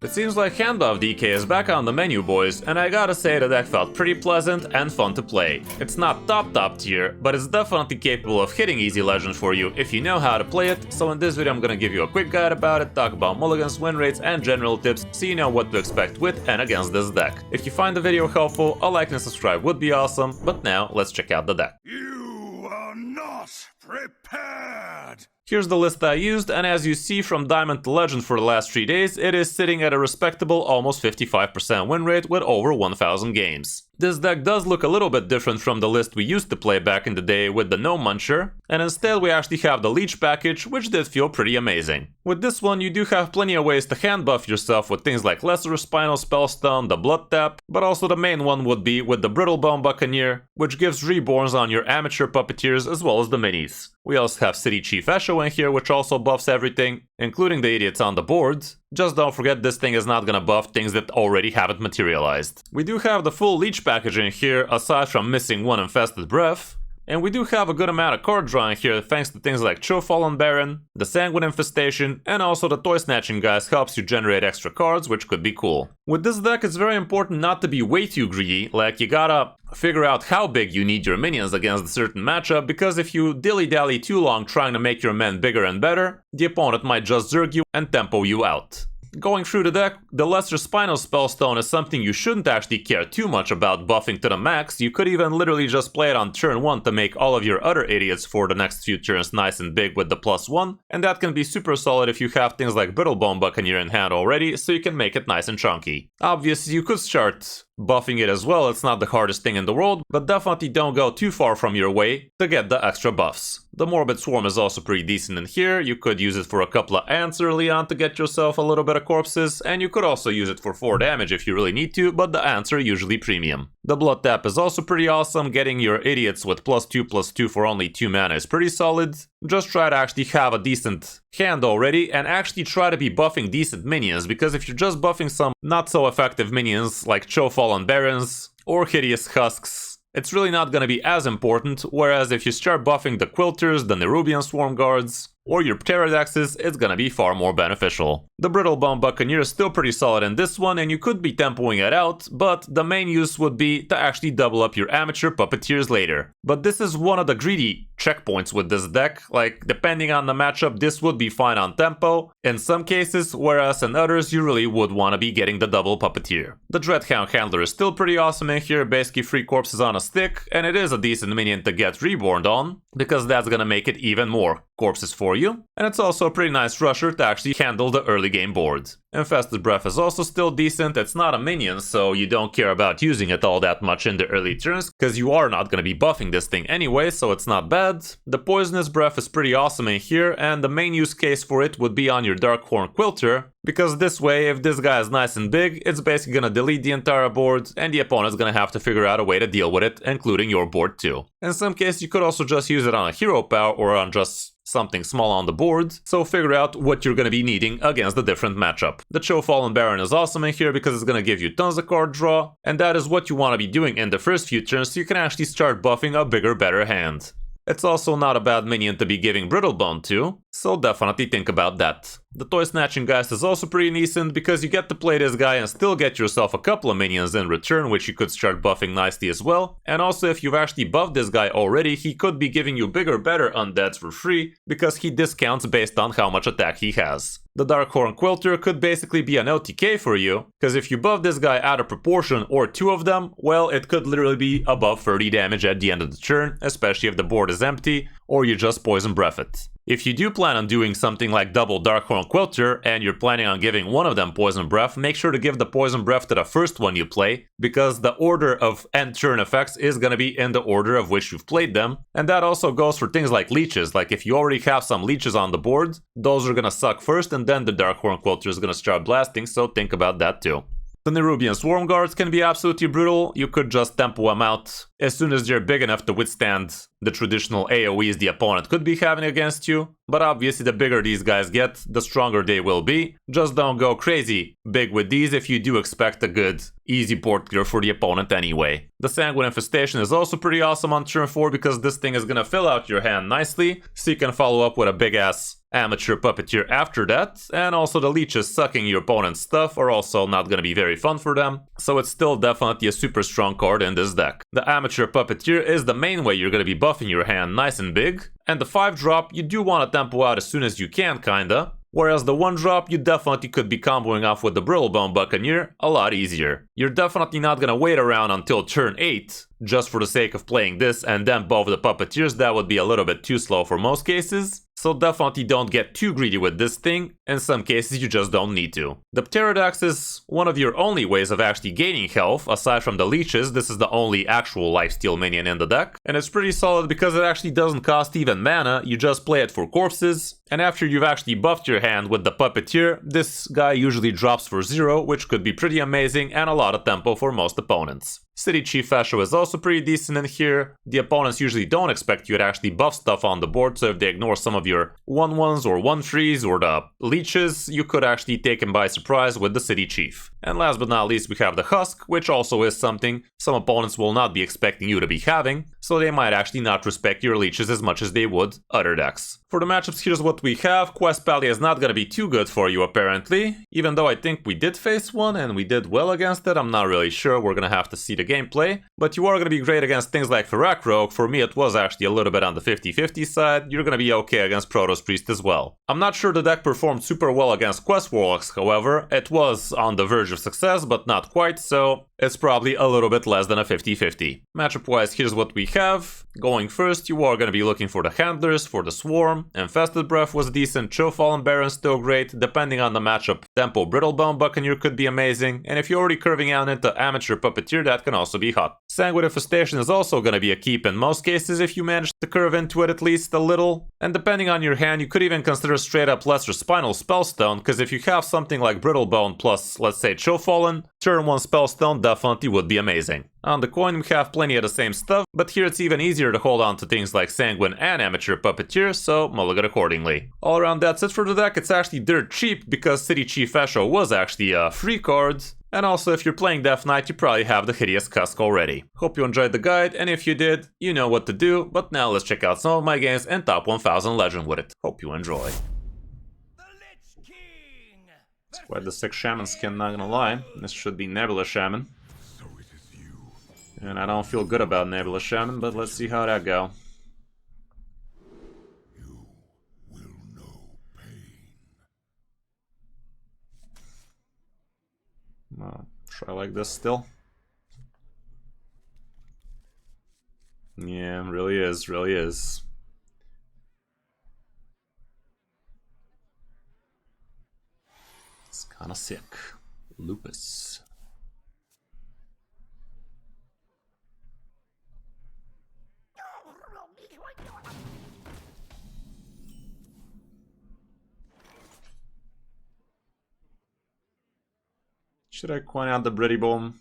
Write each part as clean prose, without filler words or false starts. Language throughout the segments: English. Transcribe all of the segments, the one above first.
It seems like Handbuff DK is back on the menu, boys, and I gotta say the deck felt pretty pleasant and fun to play. It's not top tier, but it's definitely capable of hitting easy legend for you if you know how to play it, so in this video I'm gonna give you a quick guide about it, talk about mulligans, win rates, and general tips so you know what to expect with and against this deck. If you find the video helpful, a like and subscribe would be awesome, but now let's check out the deck. You are not prepared! Here's the list I used, and as you see from Diamond to Legend for the last 3 days, it is sitting at a respectable almost 55% win rate with over 1000 games. This deck does look a little bit different from the list we used to play back in the day with the No Muncher, and instead we actually have the Leech package, which did feel pretty amazing. With this one you do have plenty of ways to hand buff yourself with things like Lesser Spinal Spellstone, the Blood Tap, but also the main one would be with the Brittlebone Buccaneer, which gives reborns on your amateur puppeteers as well as the minis. We also have City Chief Esho in here, which also buffs everything, including the idiots on the board. Just don't forget this thing is not gonna buff things that already haven't materialized. We do have the full Leech package in here, aside from missing one Infested Breath. And we do have a good amount of card drawing here thanks to things like Fallen Baron, the Sanguine Infestation, and also the Toy Snatching guys helps you generate extra cards, which could be cool. With this deck it's very important not to be way too greedy, like you gotta figure out how big you need your minions against a certain matchup, because if you dilly-dally too long trying to make your men bigger and better, the opponent might just zerg you and tempo you out. Going through the deck, the Lesser Spinal Spellstone is something you shouldn't actually care too much about buffing to the max. You could even literally just play it on turn 1 to make all of your other idiots for the next few turns nice and big with the +1, and that can be super solid if you have things like Brittlebone Buccaneer in hand already, so you can make it nice and chunky. Obviously you could start buffing it as well, it's not the hardest thing in the world, but definitely don't go too far from your way to get the extra buffs. The Morbid Swarm is also pretty decent in here, you could use it for a couple of ants early on to get yourself a little bit of corpses, and you could also use it for 4 damage if you really need to, but the ants are usually premium. The Blood Tap is also pretty awesome, getting your idiots with +2/+2 for only 2 mana is pretty solid. Just try to actually have a decent hand already, and actually try to be buffing decent minions, because if you're just buffing some not so effective minions like Fallen Barons or Hideous Husks, it's really not gonna be as important, whereas if you start buffing the Quilters, the Nerubian Swarm Guards, or your Pterodactyls, it's gonna be far more beneficial. The Brittlebone Buccaneer is still pretty solid in this one, and you could be tempoing it out, but the main use would be to actually double up your amateur puppeteers later. But this is one of the greedy checkpoints with this deck, like depending on the matchup this would be fine on tempo in some cases, whereas in others you really would want to be getting the double puppeteer. The Dreadhound Handler is still pretty awesome in here, basically 3 corpses on a stick, and it is a decent minion to get reborned on, because that's gonna make it even more corpses for you, and it's also a pretty nice rusher to actually handle the early game board. Infested Breath is also still decent, it's not a minion so you don't care about using it all that much in the early turns, because you are not going to be buffing this thing anyway, so it's not bad. The Poisonous Breath is pretty awesome in here, and the main use case for it would be on your Darkhorn Quilter, because this way if this guy is nice and big, it's basically going to delete the entire board, and the opponent's going to have to figure out a way to deal with it, including your board too. In some cases you could also just use it on a hero power or on just something small on the board, so figure out what you're gonna be needing against the different matchup. The Fallen Baron is awesome in here because it's gonna give you tons of card draw, and that is what you want to be doing in the first few turns so you can actually start buffing a bigger, better hand. It's also not a bad minion to be giving Brittlebone to, so definitely think about that. The Toy Snatching Geist is also pretty decent because you get to play this guy and still get yourself a couple of minions in return, which you could start buffing nicely as well. And also if you've actually buffed this guy already, he could be giving you bigger, better undeads for free because he discounts based on how much attack he has. The Darkhorn Quilter could basically be an OTK for you, because if you buff this guy out of proportion or 2 of them, well, it could literally be above 30 damage at the end of the turn, especially if the board is empty or you just Poison Breath it. If you do plan on doing something like double Darkhorn Quilter and you're planning on giving one of them Poison Breath, make sure to give the Poison Breath to the first one you play, because the order of end turn effects is gonna be in the order of which you've played them, and that also goes for things like leeches. Like if you already have some leeches on the board, those are gonna suck first and then the Darkhorn Quilter is gonna start blasting, so think about that too. The Nerubian Swarm Guards can be absolutely brutal. You could just tempo them out as soon as they're big enough to withstand the traditional AoEs the opponent could be having against you. But obviously the bigger these guys get, the stronger they will be. Just don't go crazy big with these if you do expect a good, easy board clear for the opponent anyway. The Sanguine Infestation is also pretty awesome on turn 4 because this thing is gonna fill out your hand nicely, so you can follow up with a big ass Amateur Puppeteer after that, and also the leeches sucking your opponent's stuff are also not gonna be very fun for them, so it's still definitely a super strong card in this deck. The Amateur Puppeteer is the main way you're gonna be buffing your hand nice and big, and the 5-drop you do want to tempo out as soon as you can kinda, whereas the 1-drop you definitely could be comboing off with the Brittlebone Buccaneer a lot easier. You're definitely not gonna wait around until turn 8, just for the sake of playing this and then buff the Puppeteers. That would be a little bit too slow for most cases. So definitely don't get too greedy with this thing, in some cases you just don't need to. The Pterodax is one of your only ways of actually gaining health, aside from the leeches. This is the only actual lifesteal minion in the deck, and it's pretty solid because it actually doesn't cost even mana, you just play it for corpses, and after you've actually buffed your hand with the Puppeteer, this guy usually drops for 0, which could be pretty amazing and a lot of tempo for most opponents. City Chief Fascio is also pretty decent in here. The opponents usually don't expect you to actually buff stuff on the board, so if they ignore some of your 1/1s or 1/3s or the leeches, you could actually take them by surprise with the City Chief. And last but not least, we have the Husk, which also is something some opponents will not be expecting you to be having, so they might actually not respect your leeches as much as they would other decks. For the matchups, here's what we have. Quest Pally is not gonna be too good for you apparently, even though I think we did face one and we did well against it. I'm not really sure, we're gonna have to see the gameplay, but you are gonna be great against things like Ferak Rogue. For me it was actually a little bit on the 50-50 side. You're gonna be okay against Protoss Priest as well. I'm not sure the deck performed super well against Quest Warlocks, however. It was on the verge of success, but not quite, so it's probably a little bit less than a 50-50. Matchup wise, here's what we have. Going first, you are gonna be looking for the Handlers, for the Swarm. Infested Breath was decent, Chill Fallen Baron still great. Depending on the matchup, Tempo Brittlebone Buccaneer could be amazing, and if you're already curving out into Amateur Puppeteer, that can also be hot. Sanguine Infestation is also gonna be a keep in most cases if you manage to curve into it at least a little, and depending on your hand, you could even consider straight up Lesser Spinal Spellstone, because if you have something like Brittlebone plus, let's say, Chill Fallen, turn 1 Spellstone definitely would be amazing. On the coin, we have plenty of the same stuff, but here it's even easier to hold on to things like Sanguine and Amateur Puppeteer, so mulligan accordingly. All around, that's it for the deck. It's actually dirt cheap because City Chief Fascio was actually a free card. And also, if you're playing Death Knight, you probably have the Hideous Cusk already. Hope you enjoyed the guide, and if you did, you know what to do. But now let's check out some of my games and top 1000 Legend with it. Hope you enjoy. It's quite the sick Shaman skin, not gonna lie. This should be Nebula Shaman. And I don't feel good about Nebula Shaman, but let's see how that go. You will know pain. Well, try like this still. Yeah, really is, really is. It's kinda sick. Lupus. Should I coin out the Brittlebone?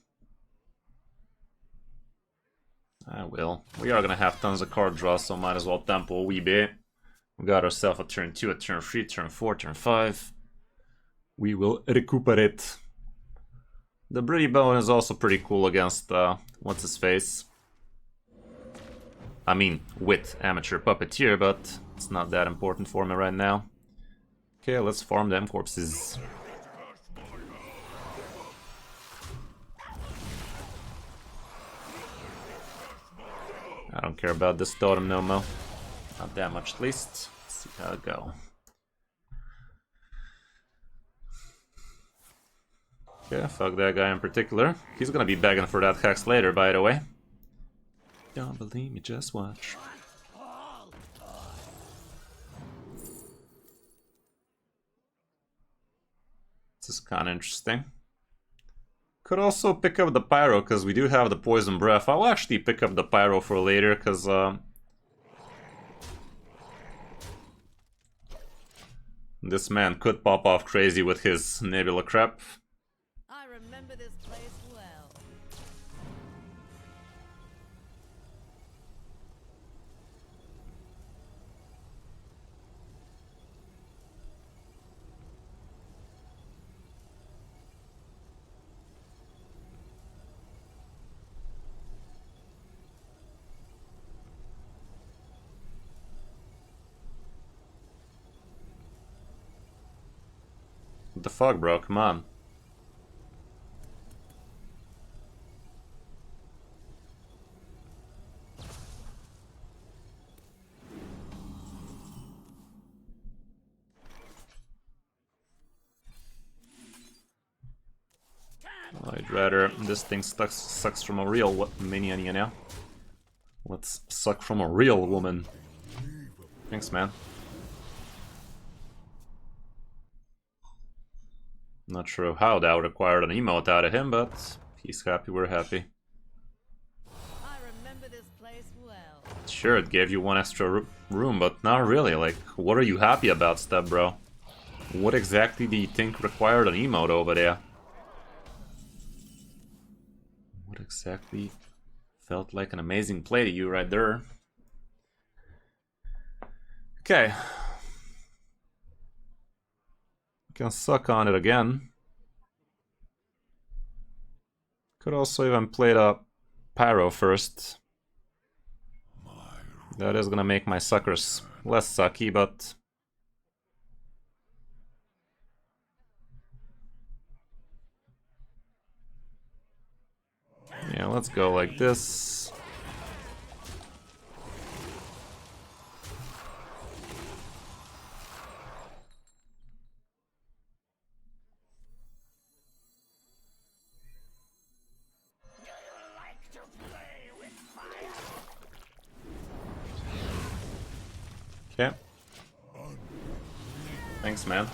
I will. We are gonna have tons of card draw, so might as well tempo a wee bit. We got ourselves a turn 2, a turn 3, turn 4, turn 5. We will recuperate. The Brittlebone is also pretty cool against, what's his face? I mean, with Amateur Puppeteer, but it's not that important for me right now. Okay, let's farm them corpses. I don't care about this totem no more. Not that much at least. Let's see how it go. Okay, fuck that guy in particular. He's gonna be begging for that hex later, by the way. Don't believe me, just watch. This is kinda interesting. Could also pick up the Pyro, because we do have the Poison Breath. I'll actually pick up the Pyro for later, because this man could pop off crazy with his Nebula crap. I remember this place well. What the fuck, bro? Come on. I'd rather this thing sucks from a real minion, you know? Let's suck from a real woman. Thanks, man. Not sure how that required an emote out of him, but he's happy, we're happy. I remember this place well. Sure, it gave you one extra room, but not really. Like, what are you happy about, Step Bro? What exactly do you think required an emote over there? What exactly felt like an amazing play to you right there? Okay. Can suck on it again. Could also even play the Pyro first. That is gonna make my suckers less sucky, but... yeah, let's go like this. Okay. Thanks, man.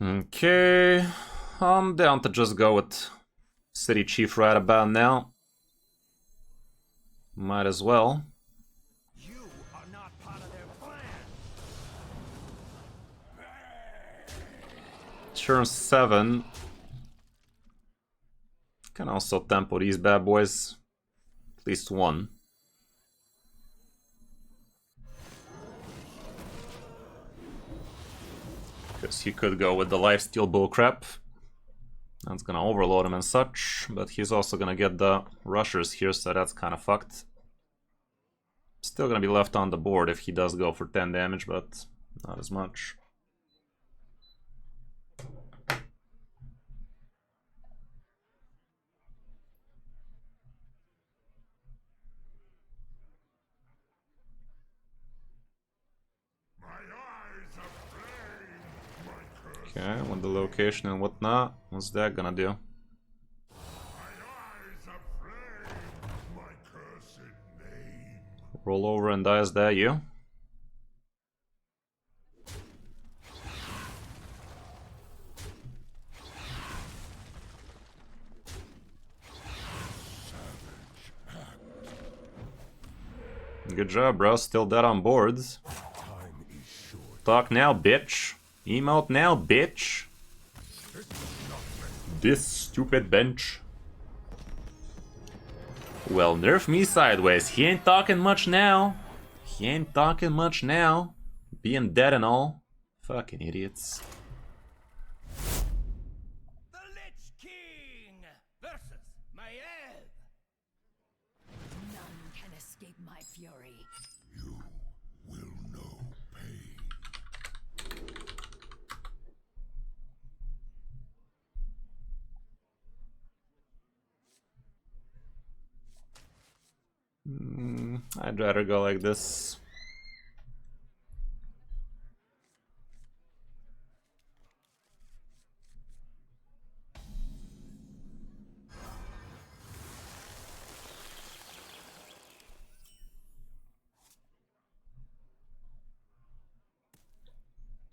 Okay, I'm down to just go with City Chief right about now. Might as well. You are not part of their plan. Turn 7. Can also tempo these bad boys. At least one. Because he could go with the lifesteal bullcrap. That's gonna overload him and such, but he's also gonna get the rushers here, so that's kind of fucked. Still gonna be left on the board if he does go for 10 damage, but not as much. Okay, with the location and whatnot, what's that gonna do? Roll over and die, is that you? Good job, bro. Still dead on boards. Talk now, bitch. Emote now, bitch. This stupid bench. Well, nerf me sideways. He ain't talking much now. He ain't talking much now. Being dead and all. Fucking idiots. The Lich King versus Maiev. None can escape my fury. You will know pain. I'd rather go like this.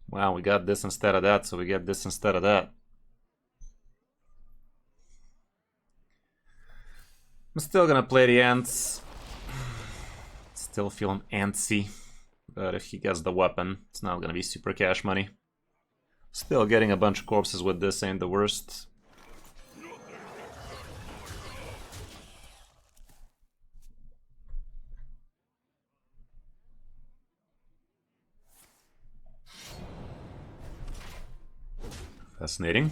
Wow, we got this instead of that, so we get this instead of that. I'm still gonna play the ants. Still feeling antsy But if he gets the weapon, it's not gonna be super cash money. Still, getting a bunch of corpses with this ain't the worst. Fascinating.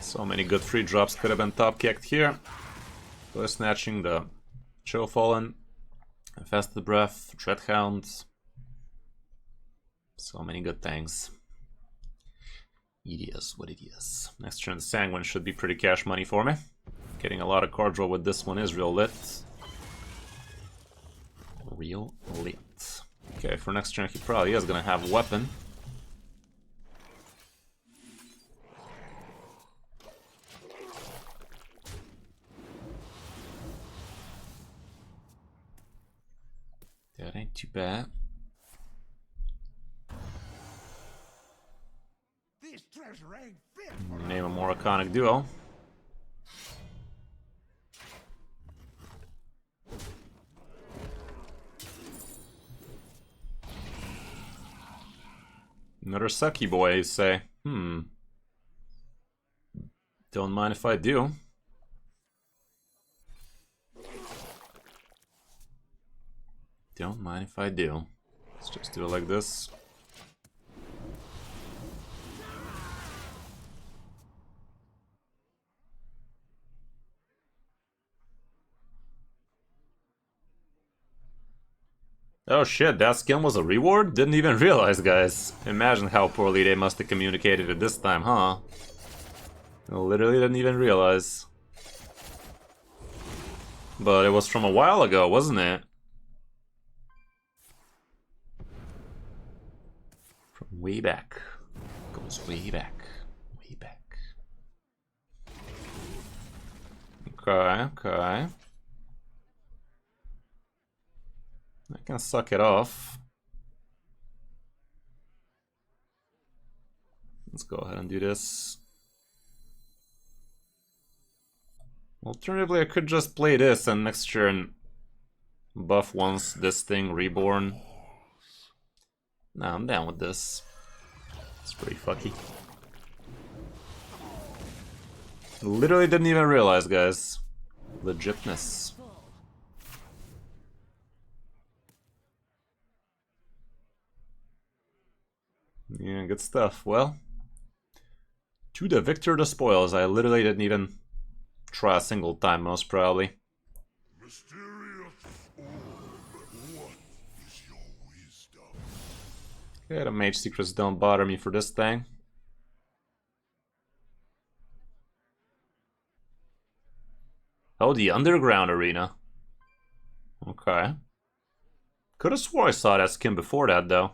So many good free drops could have been top kicked here. Blue snatching the Chill Fallen, Infested Breath, Dreadhound. So many good things. It is what it is. Next turn, the Sanguine should be pretty cash money for me. Getting a lot of card draw with this one is real lit. Real lit. Okay, for next turn he probably is gonna have a weapon. That ain't too bad. This treasure ain't fit for Name a more iconic duo. Another sucky boy, you say. Don't mind if I do. Don't mind if I do. Let's just do it like this. Oh shit, that skin was a reward? Didn't even realize, guys. Imagine how poorly they must have communicated it this time, huh? I literally didn't even realize. But it was from a while ago, wasn't it? From way back. Goes way back. Way back. Okay, okay. I can suck it off. Let's go ahead and do this. Alternatively, I could just play this and next turn buff once this thing reborn. Nah, I'm down with this. It's pretty fucky. Literally didn't even realize, guys. Legitness. Yeah, good stuff. Well, to the victor the spoils. I literally didn't even try a single time, most probably. Mysterious orb, what is your wisdom? Okay, the mage secrets don't bother me for this thing. Oh, the underground arena. Okay. Could have swore I saw that skin before that, though.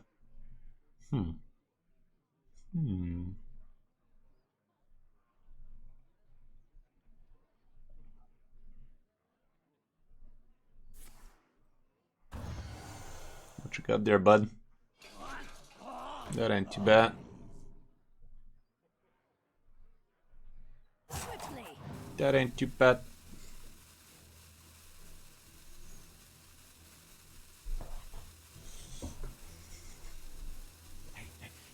What you got there, bud? That ain't too bad. Swiftly. That ain't too bad.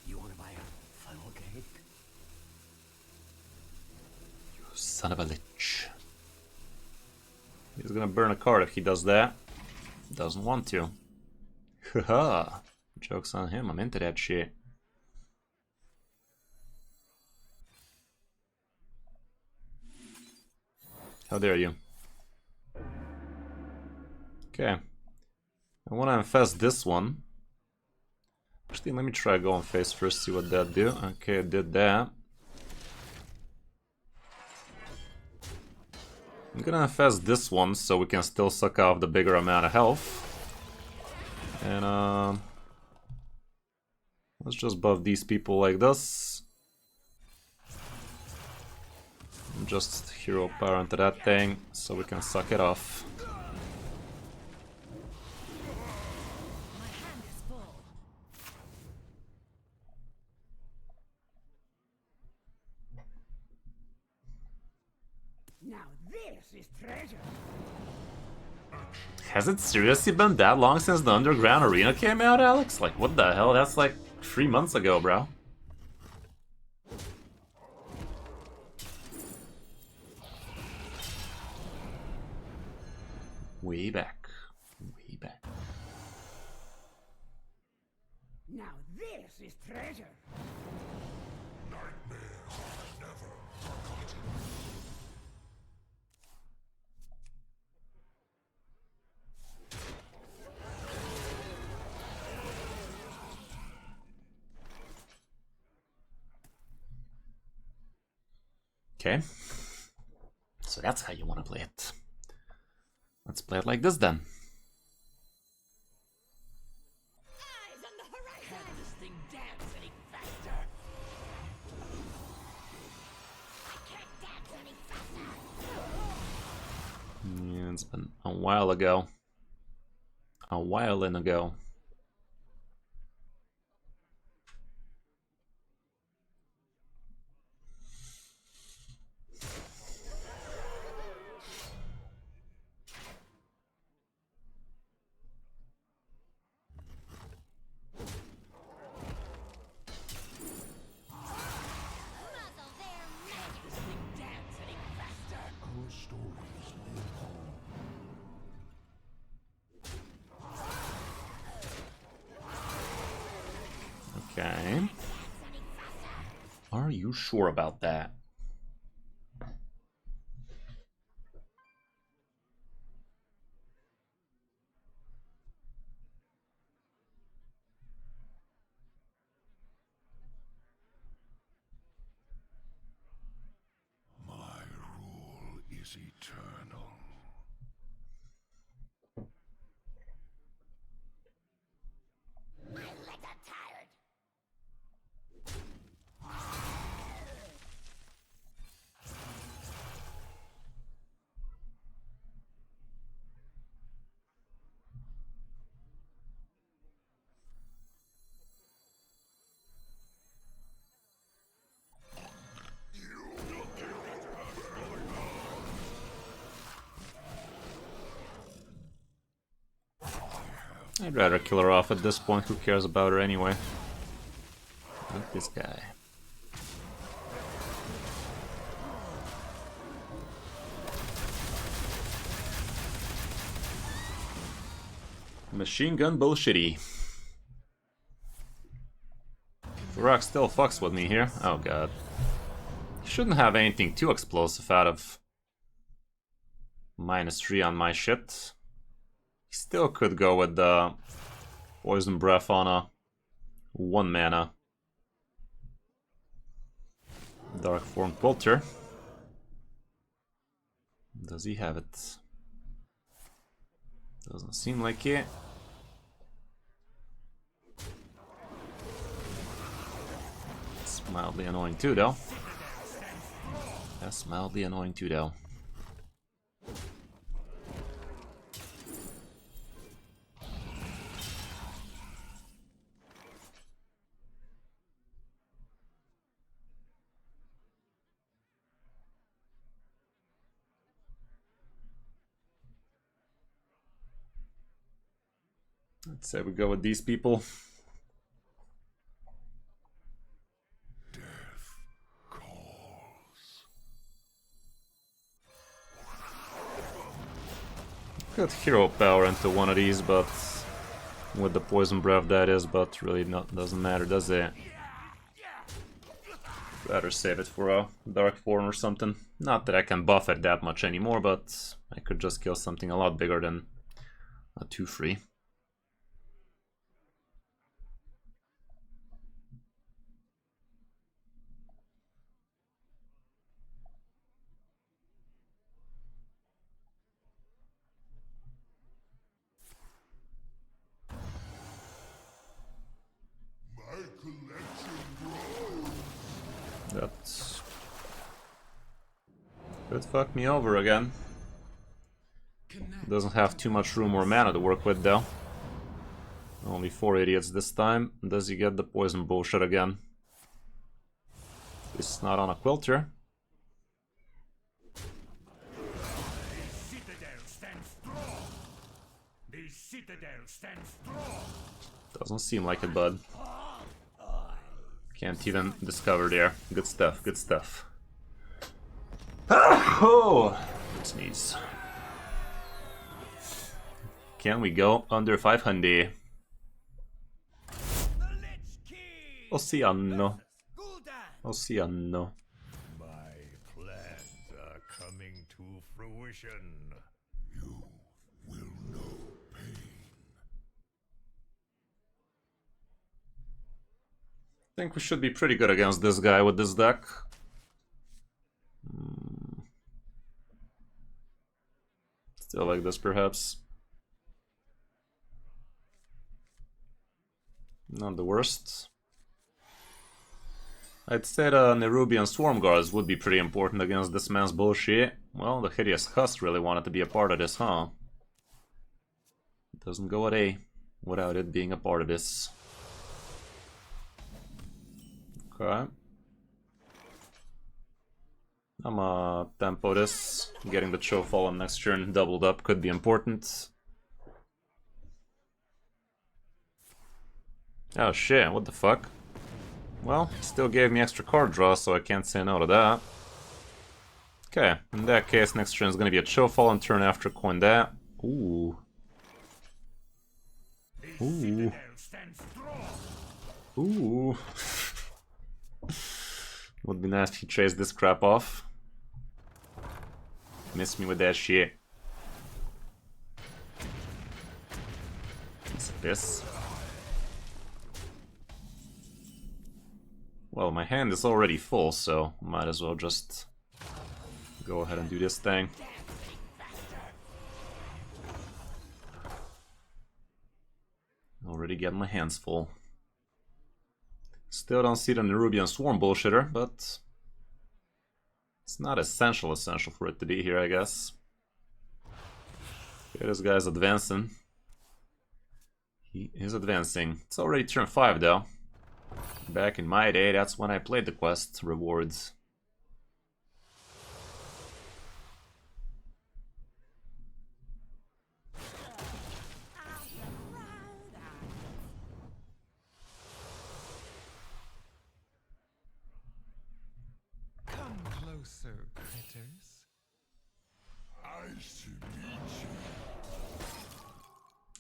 You want to buy a funnel cake? You son of a lich. He's gonna burn a card if he does that. Doesn't want to. Haha. Joke's on him, I'm into that shit. How dare you? Okay. I wanna infest this one. Actually, let me try going face first, see what that do. Okay, it did that. I'm gonna infest this one so we can still suck off the bigger amount of health. And let's just buff these people like this. And just hero power into that thing so we can suck it off. My hand is full. Now this this is treasure. Has it seriously been that long since the Underground Arena came out, Alex? Like, what the hell? That's like 3 months ago, bro. Way back. Way back. Now this is treasure. Nightmares never forgotten. Okay. So that's how you want to play it. Let's play it like this then. Eyes on the horizon. Can't this thing dance any faster? I can't dance any faster. Yeah, it's been a while ago. A while ago. Muzzle their magic. This thing dance any faster? Our stories live on. Okay. Dance any faster. Are you sure about that? My rule is eternal. My legs are tired. I'd rather kill her off at this point. Who cares about her anyway? Not this guy. Machine gun bullshitty. Rock still fucks with me here. Oh god. Shouldn't have anything too explosive out of -3 on my shit. Still could go with the Poison Breath on a 1 mana Dark Form Quilter. Does he have it? Doesn't seem like it. It's mildly annoying too, though. That's mildly annoying too, though. Let's say we go with these people. Death calls. Could hero power into one of these, but with the poison breath that is, but really doesn't matter, does it? Better save it for a dark form or something. Not that I can buff it that much anymore, but I could just kill something a lot bigger than a 2/3. My collection grows. That could fuck me over again. Doesn't have too much room or mana to work with though. Only 4 idiots this time. Does he get the poison bullshit again? It's not on a quilter. citadel stands strong. Doesn't seem like it, bud. Can't even discover there. Good stuff, good stuff. Oh! Sneeze. Can we go under 500? Oceano. Oceano. My plans are coming to fruition. You will know pain. I think we should be pretty good against this guy with this deck. Still like this, perhaps. Not the worst. I'd say the Nerubian Swarm Guards would be pretty important against this man's bullshit. Well, the Hideous Husk really wanted to be a part of this, huh? It doesn't go at A without it being a part of this. Okay. I'ma tempo this. Getting the Cho Fallen next turn doubled up could be important. Oh shit, what the fuck? Well, still gave me extra card draw, so I can't say no to that. Okay, in that case, next turn is gonna be a Cho Fallen turn after coin that. Ooh. Ooh. Ooh. Would be nice if he traced this crap off. Miss me with that shit. Piece of piss. Well, my hand is already full, so might as well just go ahead and do this thing. Already getting my hands full. Still don't see the Nerubian Swarm bullshitter, but it's not essential for it to be here, I guess. Okay, this guy's advancing. He is advancing. It's already turn 5 though. Back in my day, that's when I played the quest rewards. Come closer, critters. Nice to meet you.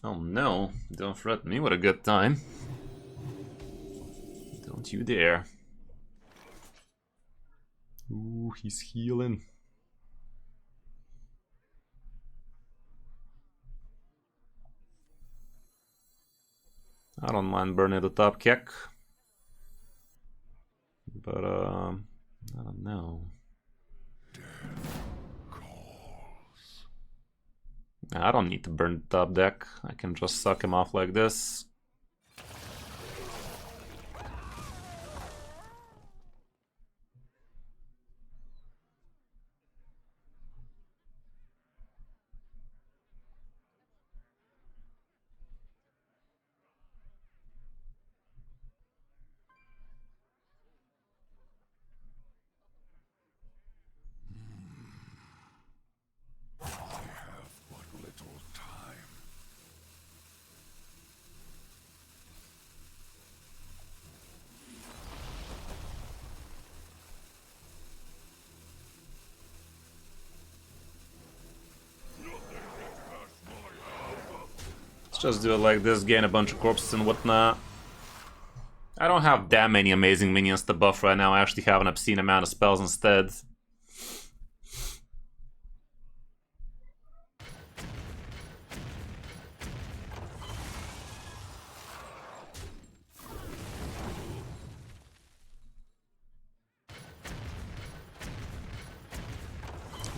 Oh no, don't threaten me with a good time. Don't you dare. Ooh, he's healing. I don't mind burning the top kick. But, I don't know. I don't need to burn the top deck. I can just suck him off like this. What little time. Let's just do it like this, gain a bunch of corpses and whatnot. I don't have that many amazing minions to buff right now. I actually have an obscene amount of spells instead.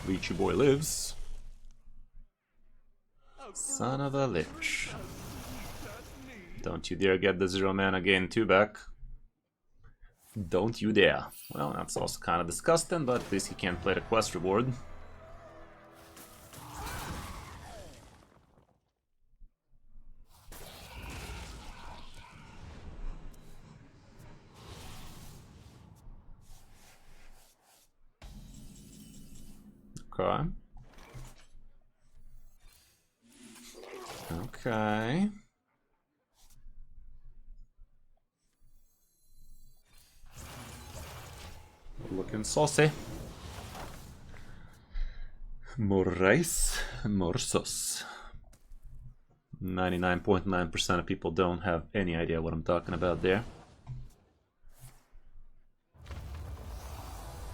Leechy boy lives. Son of a lich. Don't you dare get the 0 mana gain 2 back. Don't you dare. Well, that's also kind of disgusting, but at least he can't play the quest reward. Okay. Okay. Looking saucy. More rice, more sauce. 99.9% of people don't have any idea what I'm talking about there.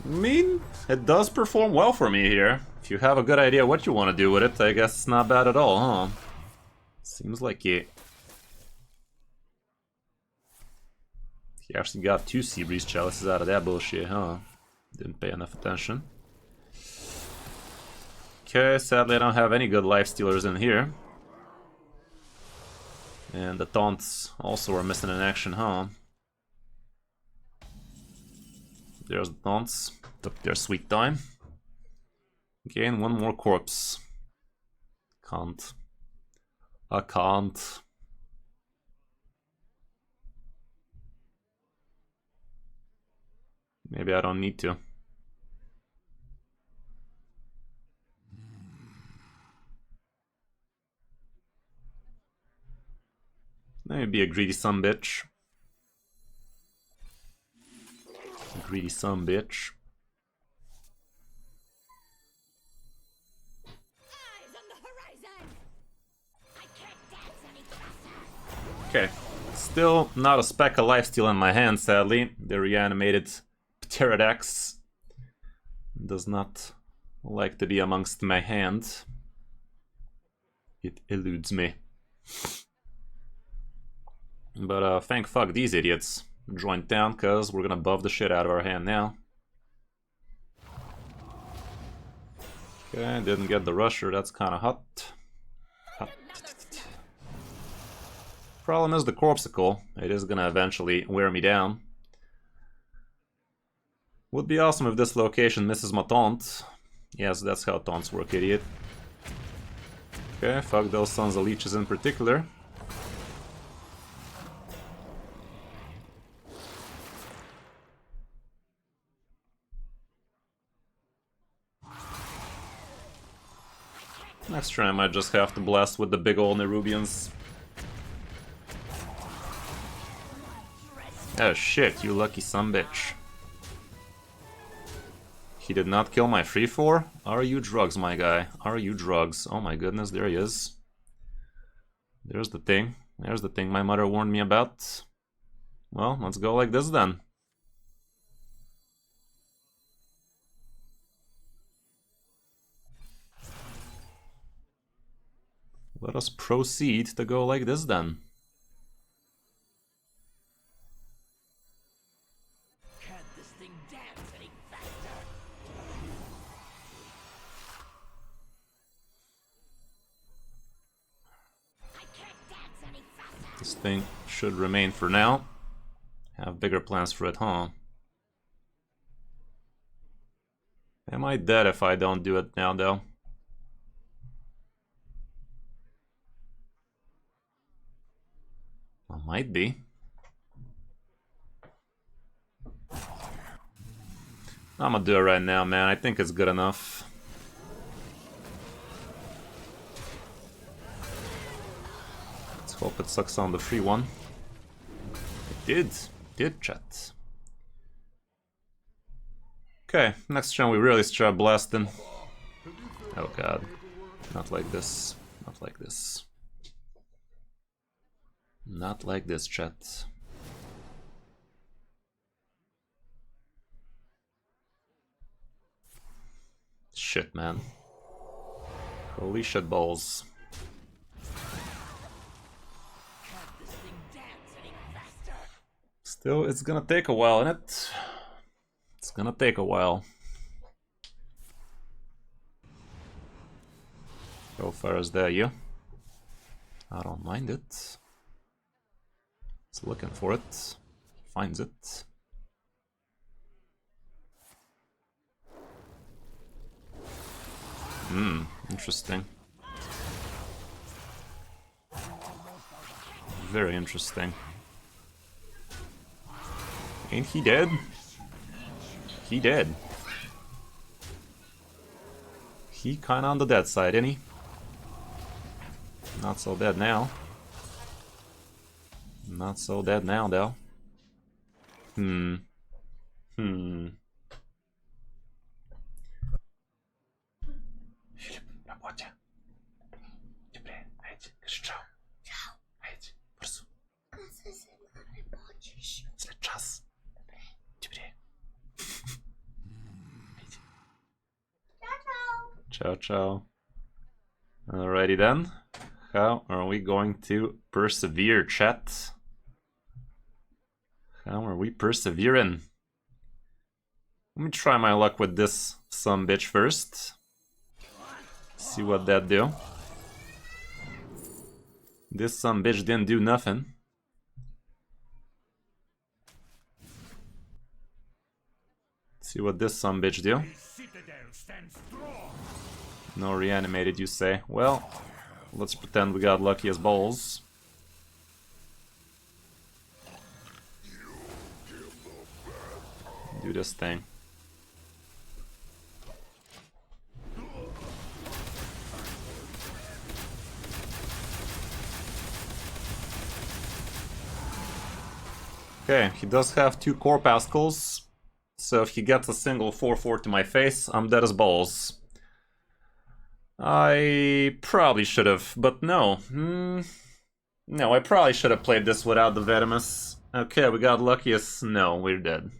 I mean, it does perform well for me here. If you have a good idea what you want to do with it, I guess it's not bad at all, huh? Seems like it. He actually got 2 Sea Breeze Chalices out of that bullshit, huh? Didn't pay enough attention. Okay, sadly I don't have any good life stealers in here. And the taunts also are missing in action, huh? There's the taunts. Took their sweet time. Gain 1 more corpse. Can't. I can't. Maybe I don't need to. Maybe a greedy sumbitch. Greedy sumbitch. Eyes on the horizon! I can't dance any faster! Okay. Still not a speck of lifesteal in my hand, sadly. The reanimated Pterodax does not like to be amongst my hand. It eludes me. But thank fuck these idiots joined down, cause we're gonna buff the shit out of our hand now. Okay, didn't get the rusher, that's kinda hot. Problem is the corpsicle. It is gonna eventually wear me down. Would be awesome if this location misses my taunt. Yes, that's how taunts work, idiot. Okay, fuck those sons of leeches in particular. Next turn I might just have to blast with the big ol' Nerubians. Oh shit, you lucky sumbitch. He did not kill my 3-4? Are you drugs, my guy? Are you drugs? Oh my goodness, there he is. There's the thing. There's the thing my mother warned me about. Well, let's go like this then. Let us proceed to go like this then. Can't this thing dance any faster? I can't dance any faster! This thing should remain for now. Have bigger plans for it, huh? Am I dead if I don't do it now, though? I might be. I'm gonna do it right now, man. I think it's good enough. Let's hope it sucks on the free one. It did. Did, chat. Okay, next turn we really start blasting. Oh god. Not like this. Not like this. Not like this, chat. Shit, man. Holy shit balls. Can't this thing dance any faster? Still, it's gonna take a while, innit? It's gonna take a while. How far is there, you? I don't mind it. It's looking for it. Finds it. Interesting. Very interesting. Ain't he dead? He dead. He kinda on the dead side, ain't he? Not so dead now. Not so dead now, though. Ciao, ciao. Alrighty then. How are we going to persevere, chat? How are we persevering? Let me try my luck with this sumbitch first. See what that do. This sumbitch didn't do nothing. See what this sumbitch do. No reanimated, you say? Well, let's pretend we got lucky as balls. Do this thing. Okay, he does have 2 core pascals, so if he gets a single 4-4 to my face, I'm dead as balls. I probably should have, but no. No, I probably should have played this without the Venomous. Okay, we got lucky as... no, we're dead.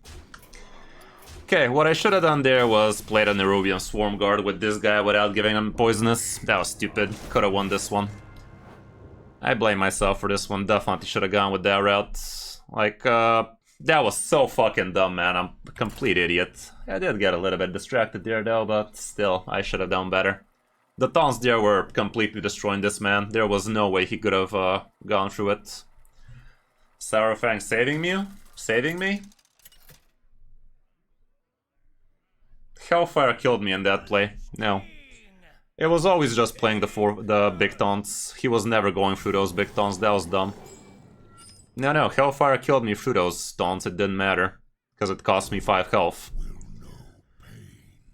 Okay, what I should have done there was played a Nerubian Swarm Guard with this guy without giving him poisonous. That was stupid. Could have won this one. I blame myself for this one. Definitely should have gone with that route. Like, that was so fucking dumb, man. I'm a complete idiot. I did get a little bit distracted there, though, but still, I should have done better. The taunts there were completely destroying this man. There was no way he could have gone through it. Saurfang saving me? Saving me? Hellfire killed me in that play. No. It was always just playing the big taunts. He was never going through those big taunts. That was dumb. No, Hellfire killed me through those taunts. It didn't matter. Because it cost me 5 health.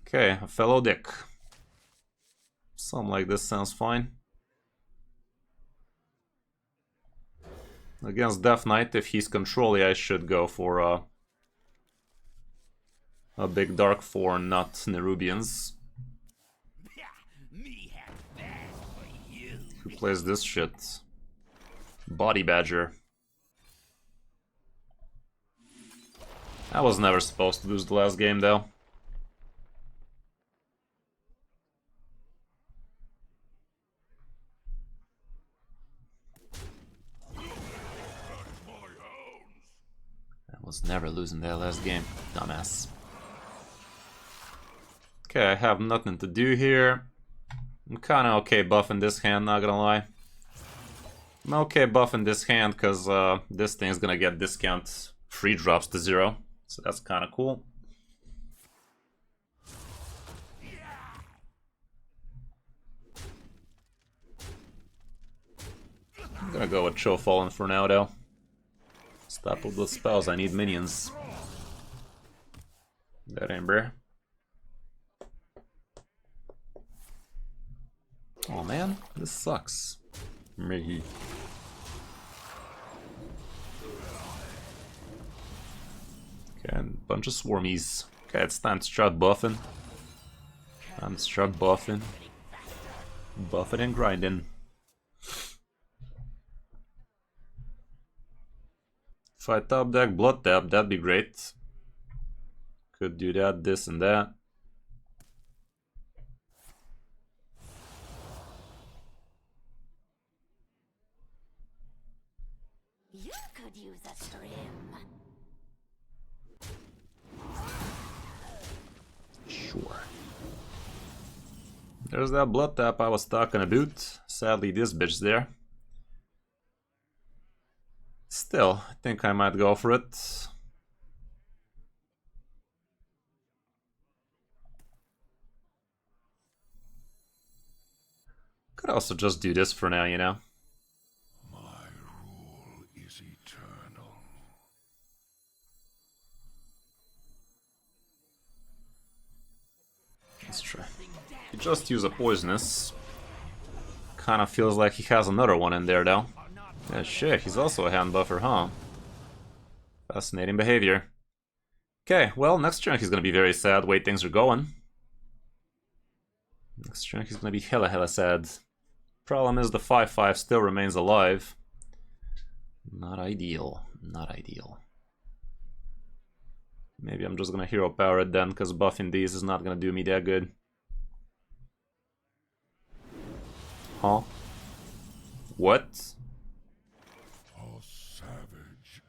Okay, a fellow dick. Something like this sounds fine. Against Death Knight, if he's controlly, I should go for a big Dark 4, not Nerubians. Who plays this shit? Body Badger. I was never supposed to lose the last game, though. I was never losing that last game, dumbass. Okay, I have nothing to do here. I'm kinda okay buffing this hand, not gonna lie. I'm okay buffing this hand because this thing's gonna get discount free drops to 0. So that's kinda cool. I'm gonna go with Chill Fallen for now, though. Stop with the spells, I need minions. That ain't bruh. Oh man, this sucks. Me. Okay, and a bunch of swarmies. Okay, it's time to start buffing. Time to start buffing. Buffing and grinding. If I top deck Blood Tap, that'd be great. Could do that, this and that. You could use a trim. Sure. There's that Blood Tap I was talking about. Sadly, this bitch there. Still, I think I might go for it. Could also just do this for now, you know. My rule is eternal. Let's try. You just use a poisonous. Kind of feels like he has another one in there, though. Yeah, shit, he's also a hand buffer, huh? Fascinating behavior. Okay, well, next turn he's gonna be very sad. Way things are going. Next turn he's gonna be hella sad. Problem is the 5/5 still remains alive. Not ideal. Not ideal. Maybe I'm just gonna hero power it then, because buffing these is not gonna do me that good. Huh? What? A savage.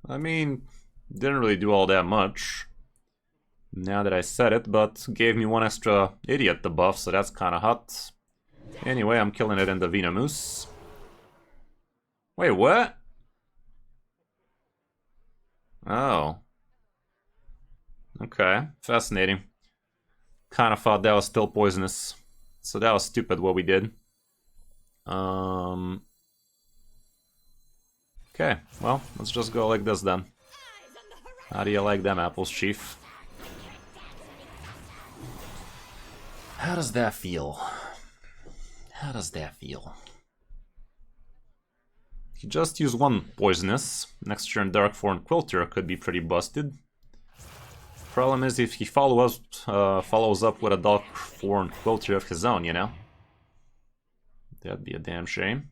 I mean, didn't really do all that much. Now that I said it, but gave me one extra idiot to buff, so that's kinda hot. Anyway, I'm killing it in the Venomous. Wait, what? Oh. Okay, fascinating. Kinda thought that was still poisonous. So that was stupid what we did. Okay, well, let's just go like this then. How do you like them apples, Chief? How does that feel? How does that feel? He just used one poisonous. Next turn Darkthorn Quilter could be pretty busted. Problem is if he follows up with a Darkthorn Quilter of his own, you know? That'd be a damn shame.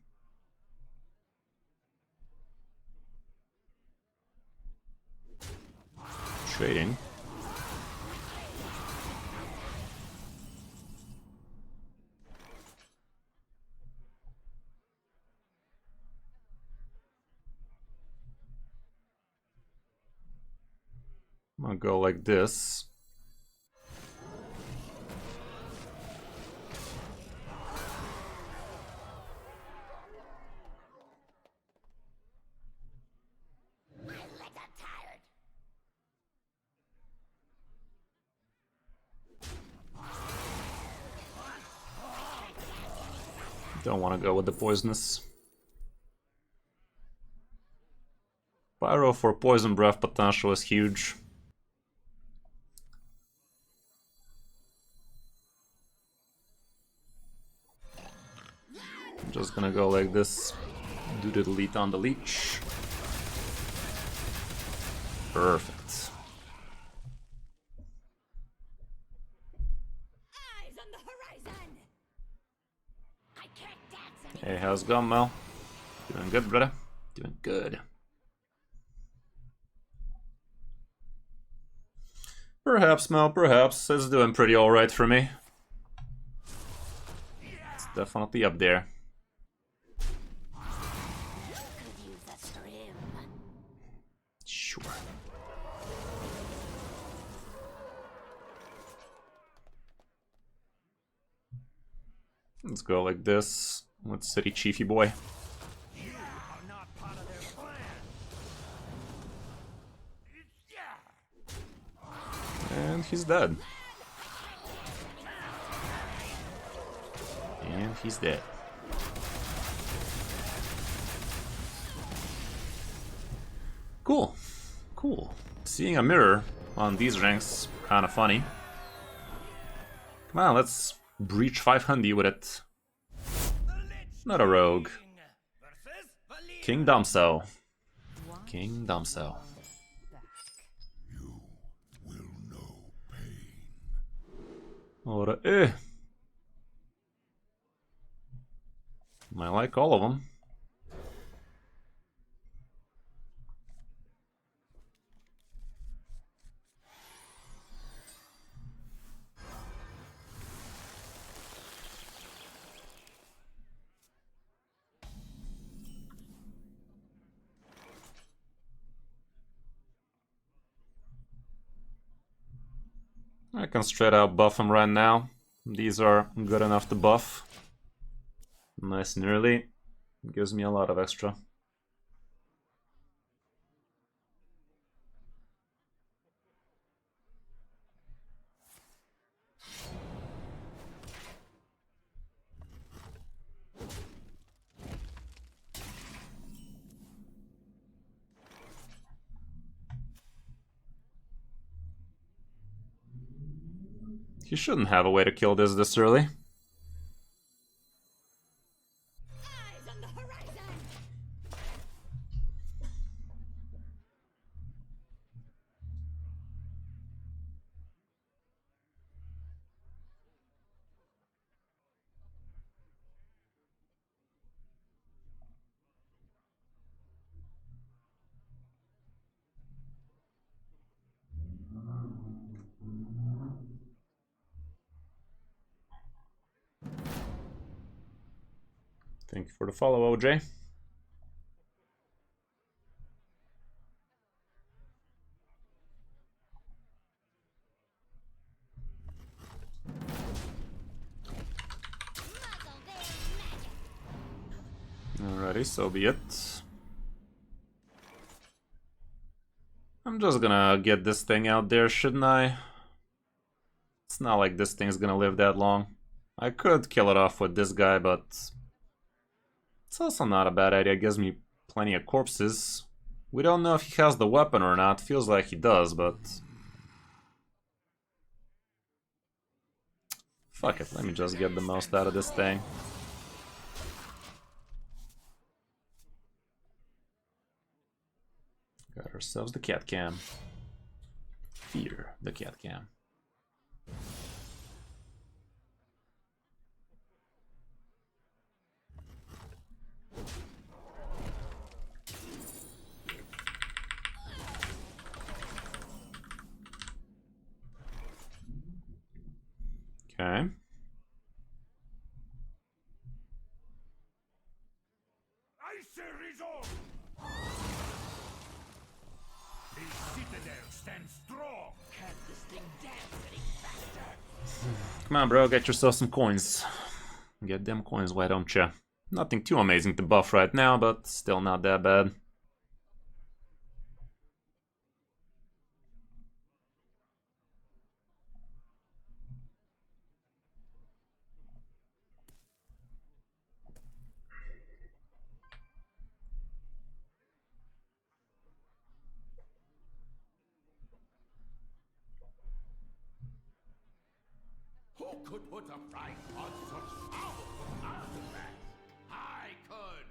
Trading. I'm gonna go like this. Don't want to go with the poisonous. Pyro for poison breath potential is huge. I'm just gonna go like this. Do the delete on the leech. Perfect. Eyes on the horizon. I can't dance Hey, how's it going, Mel? Doing good, brother? Doing good. Perhaps, Mel, perhaps. It's doing pretty alright for me. It's definitely up there. Could use a trim. Sure. Let's go like this. With City Chiefy Boy. You are not part of their plan. And he's dead. And he's dead. Cool. Cool. Seeing a mirror on these ranks, kinda funny. Come on, let's breach 500 with it. Not a rogue. King Dumso. King Dumso. You will know pain. Ora, I like all of them. I can straight out buff them right now. These are good enough to buff. Nice and early. Gives me a lot of extra. He shouldn't have a way to kill this early. Thank you for the follow, OJ. Alrighty, so be it. I'm just gonna get this thing out there, shouldn't I? It's not like this thing's gonna live that long. I could kill it off with this guy, but it's also not a bad idea. It gives me plenty of corpses. We don't know if he has the weapon or not. Feels like he does, but... fuck it, let me just get the most out of this thing. Got ourselves the cat cam. Fear the cat cam. Okay. Icy resolve! The citadel stands strong! Can't this thing dance any faster? Come on, bro, get yourself some coins. Get them coins, why don't ya? Nothing too amazing to buff right now, but still not that bad. Who could put a price on such powerful artifacts? I could!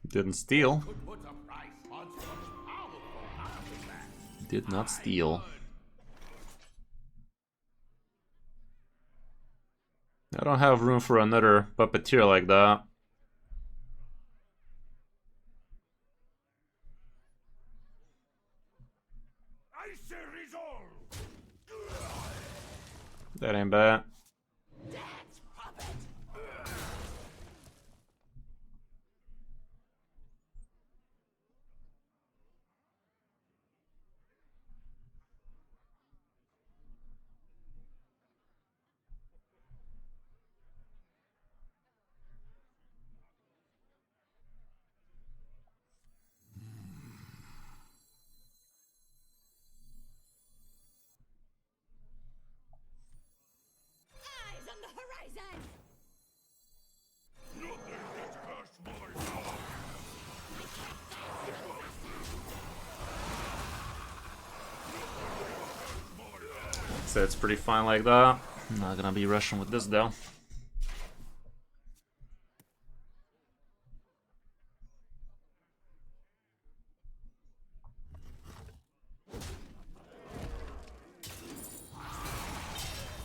Didn't steal. Could put a price on such powerful artifacts? Did not steal. I don't have room for another puppeteer like that. Icy resolve! That ain't bad. Dance, puppet! Eyes on the horizon! Nothing gets past my power! So it's pretty fine like that. I'm not gonna be rushing with this though.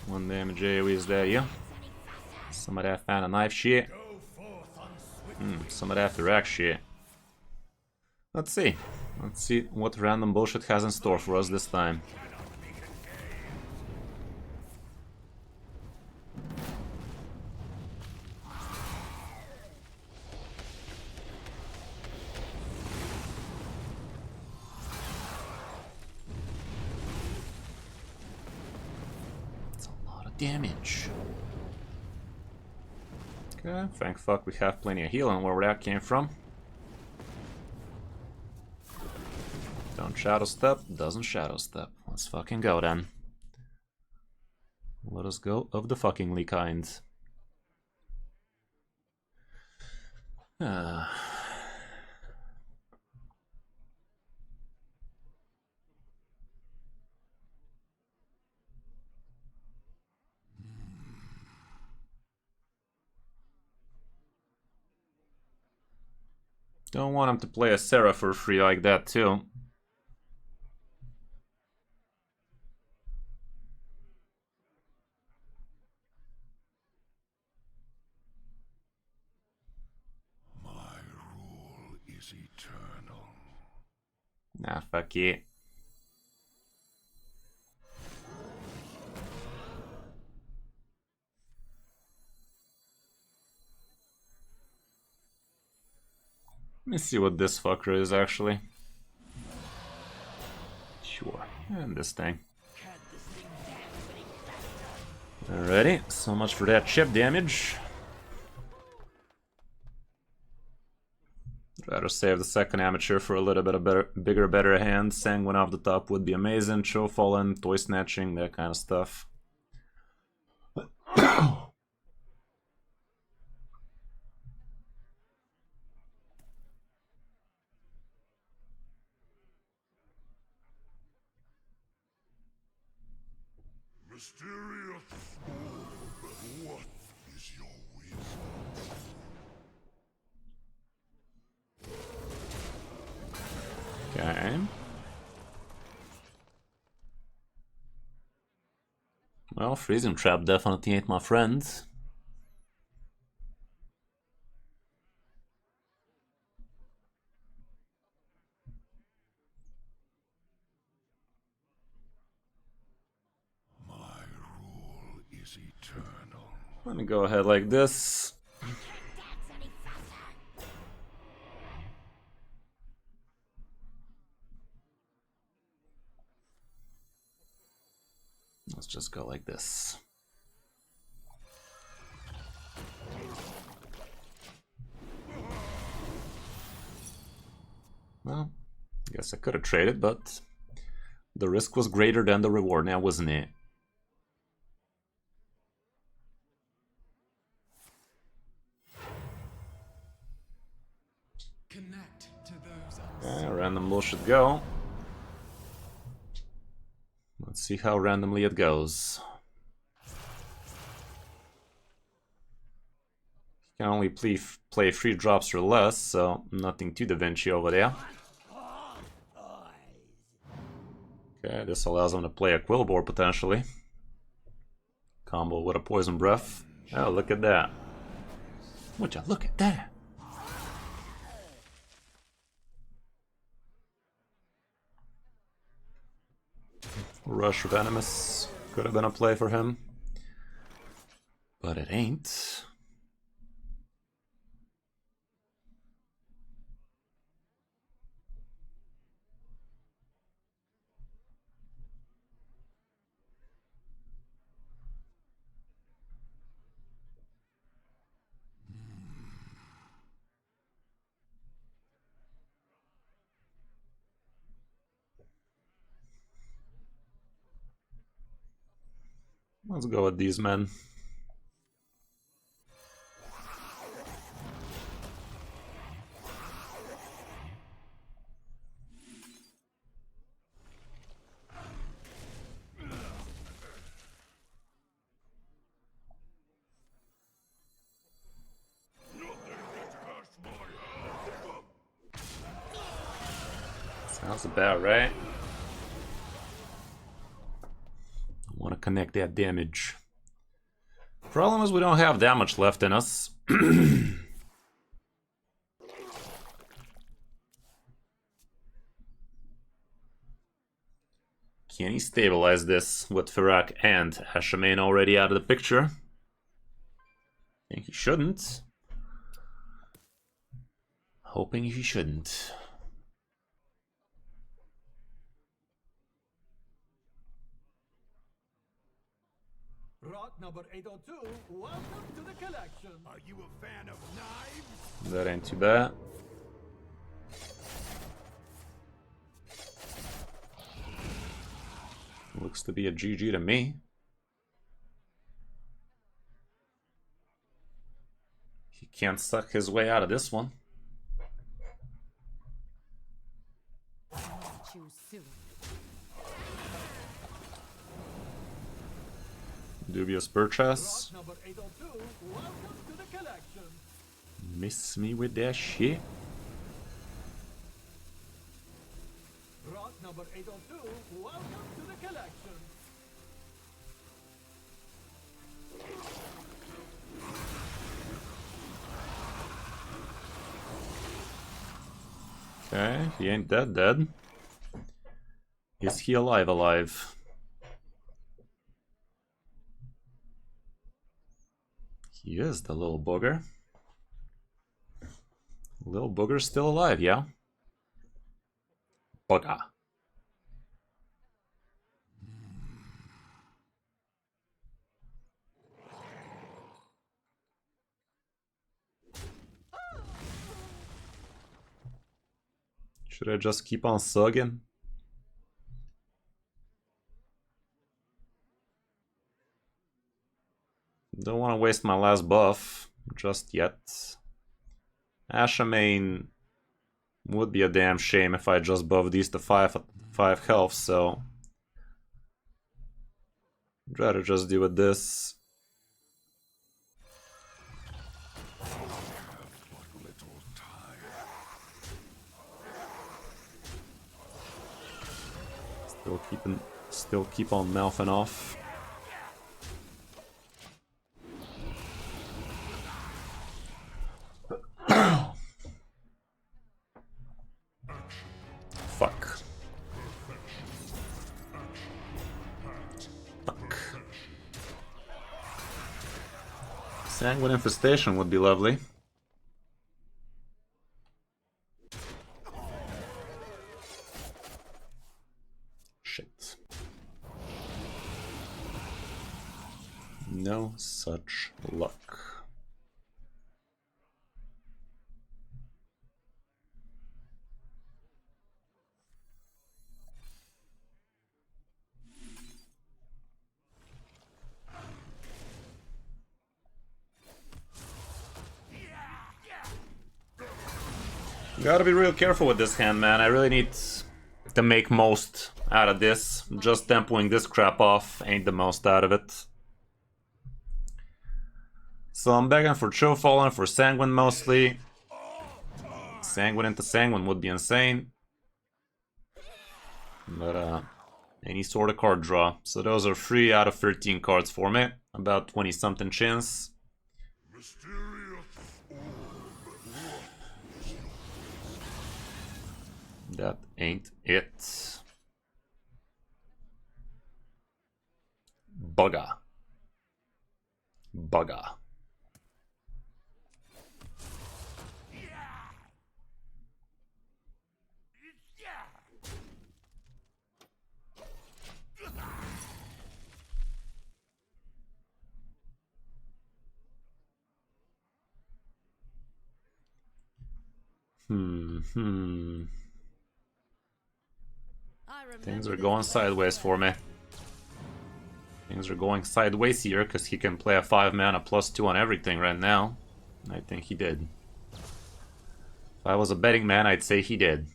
One damage AoE is there, yeah. Some of that fan of knife shit. Some of that direct shit. Let's see. Let's see what random bullshit has in store for us this time. It's a lot of damage. Okay, thank fuck we have plenty of healing where that came from. Don't shadow step, doesn't shadow step. Let's fucking go then. Let us go of the fuckingly kind. Don't want him to play a Sarah for free like that too. My rule is eternal. Nah, fuck it. Let me see what this fucker is actually. Sure, and this thing. Alrighty, so much for that chip damage. Rather save the second amateur for a little bit of bigger, better hand. Sanguine off the top would be amazing. Chow Fallen, Toy Snatching, that kind of stuff. Mysterious orb, what is your wisdom? Okay. Well, Freezing Trap definitely ain't my friend. My rule is eternal. Let me go ahead like this. Let's just go like this. Well, I guess I could have traded, but the risk was greater than the reward now, wasn't it? Connect to those Okay, random bullshit go. Let's see how randomly it goes. You can only play 3 drops or less, so nothing too Da Vinci over there. Okay, this allows him to play a Quillbore potentially. Combo with a Poison Breath. Oh, look at that. Would you look at that? Rush Venomous could have been a play for him, but it ain't. Let's go with these men. Sounds about right. Want to connect that damage. Problem is we don't have that much left in us. Can he stabilize this with Firak and Hashemain already out of the picture? I think he shouldn't. Hoping he shouldn't. Rot number 802, welcome to the collection. Are you a fan of knives? That ain't too bad. Looks to be a GG to me. He can't suck his way out of this one. Choose soon. Dubious purchase. Rot number 802, welcome to the collection. Miss me with that shit. Rot number 802, welcome to the collection. Okay, he ain't dead. Is he alive? He is, the little bugger. Little booger's still alive, yeah? Bugger. Should I just keep on sugging? Don't want to waste my last buff just yet. Ashamain would be a damn shame if I just buff these to 5 health, so I'd rather just do with this. Still keep on mouthing off. Fuck. Fuck. Sanguine Infestation would be lovely. Shit. No such luck. Gotta be real careful with this hand, man. I really need to make most out of this. Just tempoing this crap off ain't the most out of it. So I'm begging for Chofallen, for Sanguine mostly. Sanguine into Sanguine would be insane. But any sort of card draw. So those are 3 out of 13 cards for me. About 20 something chance. That ain't it. Bugger. Bugger. Things are going sideways for me. Things are going sideways here because he can play a 5-mana +2 on everything right now. I think he did. If I was a betting man, I'd say he did.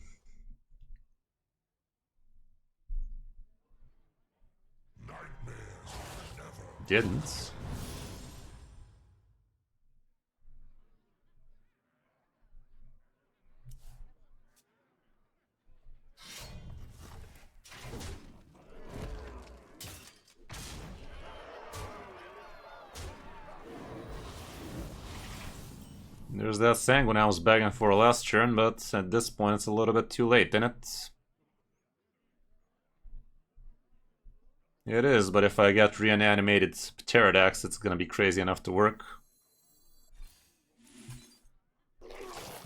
Didn't. There's that Sanguine I was begging for last turn, but at this point it's a little bit too late, isn't it? It is, but if I get reanimated Pterodax, it's gonna be crazy enough to work.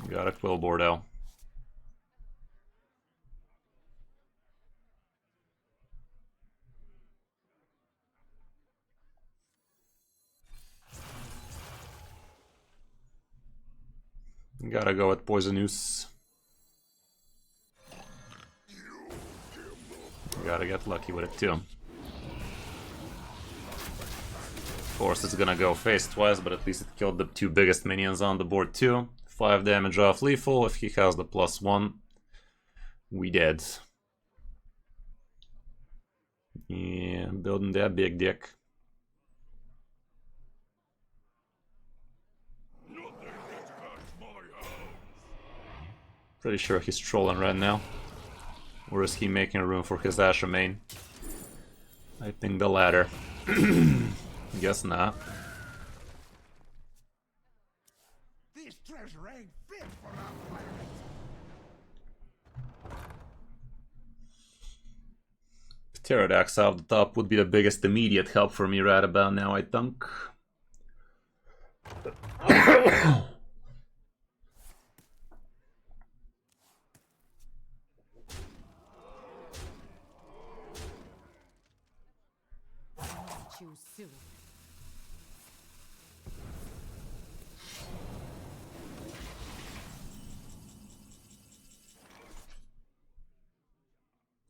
Got a Quillboard out. Gotta go with Poisonous. Gotta get lucky with it too. Of course it's gonna go face twice, but at least it killed the 2 biggest minions on the board too. 5 damage off lethal. If he has the +1, we dead. Yeah, building that big dick. Pretty sure he's trolling right now. Or is he making room for his Ashamain? I think the latter. Guess not. This treasure ain't fit for our pirates. Pterodax off the top would be the biggest immediate help for me right about now, I think. too soon.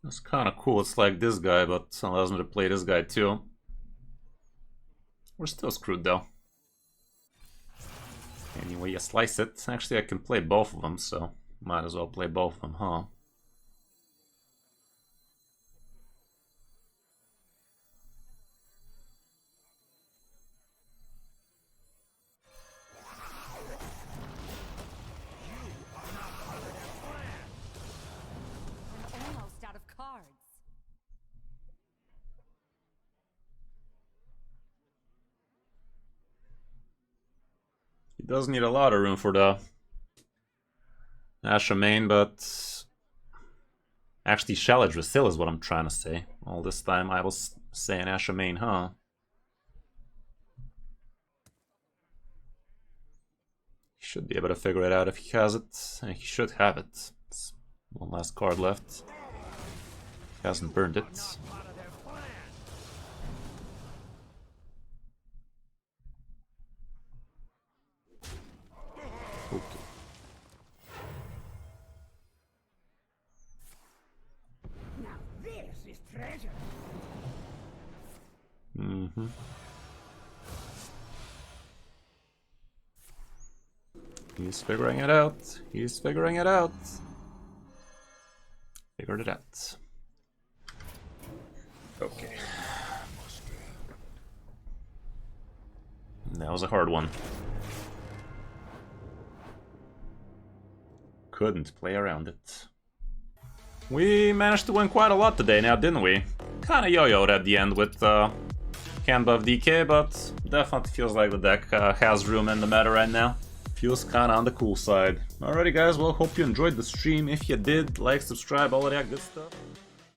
It's kind of cool. It's like this guy, but it allows me to play this guy too. We're still screwed though. Anyway, you slice it. Actually, I can play both of them, so might as well play both of them, huh? I'm almost out of cards. He does need a lot of room for the Asha main, but actually Shallage Resil is what I'm trying to say. All this time I was saying Asha main, huh? He should be able to figure it out if he has it. And he should have it. It's one last card left. He hasn't burned it. Okay. Now this is treasure. Mm-hmm. He's figuring it out. He's figuring it out. Figured it out. Okay. That was a hard one. Couldn't play around it. We managed to win quite a lot today now, didn't we? Kinda yo-yoed at the end with Handbuff DK, but definitely feels like the deck has room in the meta right now. Feels kinda on the cool side. Alrighty guys, well, hope you enjoyed the stream. If you did, like, subscribe, all of that good stuff.